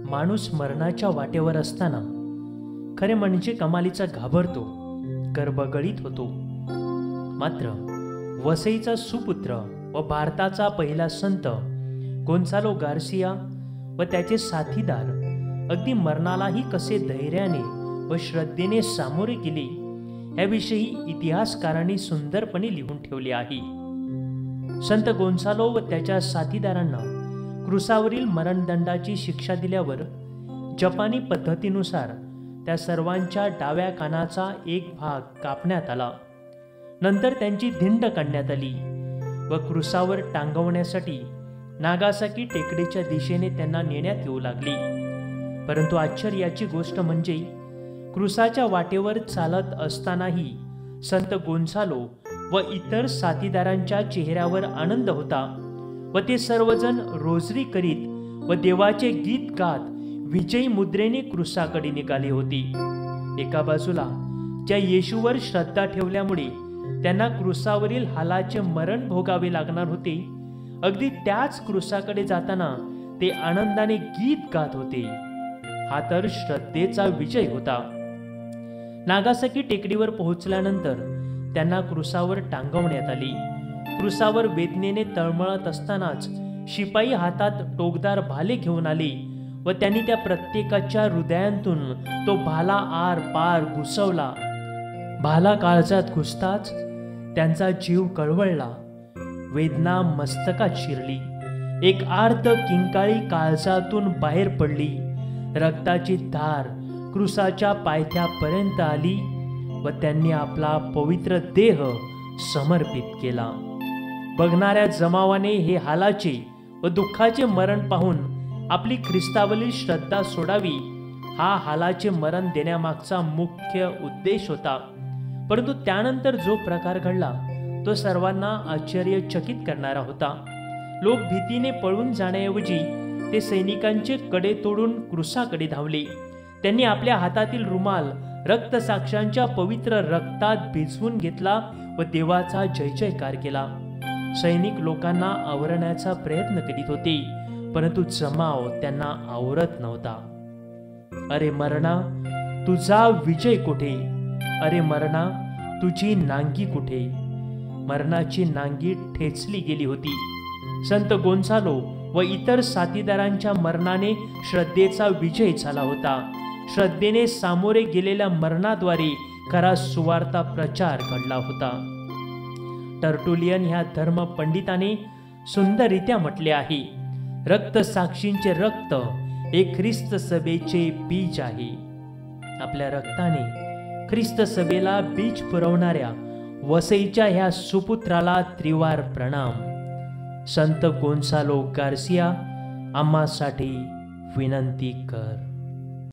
माणूस मरणाच्या वाटेवर असताना खरे म्हणजे कमालीचा घाबरतो, गर्भगळीत होतो. मात्र वसईचा सुपुत्र व भारताचा पहिला संत गोन्सालो गार्सिया व त्याचे साथीदार अगदी मरणालाही कसे धैर्याने व श्रद्धेने सामोरे गेले याविषयी इतिहासकारांनी सुंदरपणे लिहून ठेवले आहे. संत गोन्सालो व त्याच्या साथीदारांना क्रुसावरील मरणदंडाची शिक्षा दिल्यावर जपानी पद्धतीनुसार त्या सर्वांच्या डाव्या कानाचा एक भाग कापण्यात आला. नंतर त्यांची धिंड काढण्यात आली व क्रुसावर टांगवण्यासाठी नागासाकी टेकडीच्या दिशेने त्यांना नेण्यात येऊ लागली. परंतु आश्चर्याची गोष्ट म्हणजे क्रुसाच्या वाटेवर चालत असतानाही संत गोन्सालो व इतर साथीदारांच्या चेहऱ्यावर आनंद होता व ते सर्वजण रोजरी करीत व देवाचे गीत गात विजयी मुद्रेने क्रुसाकडे निघाले होते. एका बाजूला ज्या येशूवर श्रद्धा ठेवल्यामुळे त्यांना क्रुसावरील हालाचे मरण भोगावे लागणार होते, अगदी त्याच क्रुसाकडे जाताना ते आनंदाने गीत गात होते. हा तर श्रद्धेचा विजय होता. नागासाकी टेकडीवर पोहोचल्यानंतर त्यांना क्रुसावर टांगवण्यात आली. क्रुसावर वेदनेने तळमळत असतानाच शिपाई हातात टोकदार भाले घेऊन आले व त्यांनी त्या प्रत्येकाच्या हृदयांतून तो भाला आर पार घुसवला. भाला काळजात घुसताच त्यांचा जीव कळवळला. वेदना मस्तकात शिरली. एक आर्त किंकाळी काळजातून बाहेर पडली. रक्ताची धार क्रुसाच्या पायथ्यापर्यंत आली व त्यांनी आपला पवित्र देह समर्पित केला. बघणाऱ्या जमावाने हे हालाचे व दुःखाचे मरण पाहून आपली ख्रिस्तावरील श्रद्धा सोडावी, हा हालाचे मरण देण्यामागचा मुख्य उद्देश होता. परंतु त्यानंतर जो प्रकार घडला तो सर्वांना आश्चर्यचकित करणारा होता. लोक भीतीने पळून जाण्याऐवजी ते सैनिकांचे कडे तोडून क्रुसाकडे धावले. त्यांनी आपल्या हातातील रुमाल रक्तसाक्षांच्या पवित्र रक्तात भिजवून घेतला व देवाचा जय जयकार केला. सैनिक लोकांना आवरण्याचा प्रयत्न करीत होते, परंतु जमाव त्यांना आवरत नव्हता. अरे मरणा, तुझा विजय कुठे? अरे मरणा, तुझी नांगी कुठे? मरणाची नांगी ठेचली गेली होती. संत गोन्सालो व इतर साथीदारांच्या मरणाने श्रद्धेचा विजय झाला होता. श्रद्धेने सामोरे गेलेल्या मरणाद्वारे खरा सुवार्ता प्रचार घडला होता. टर्टुलियन ह्या धर्म पंडिताने सुंदररित्या म्हटले आहे, रक्त साक्षींचे रक्त हे ख्रिस्त सभेचे बीज आहे. आपल्या रक्ताने ख्रिस्त सभेला बीज पुरवणाऱ्या वसईच्या ह्या सुपुत्राला त्रिवार प्रणाम. संत गोन्सालो गार्सिया, आम्हासाठी विनंती कर.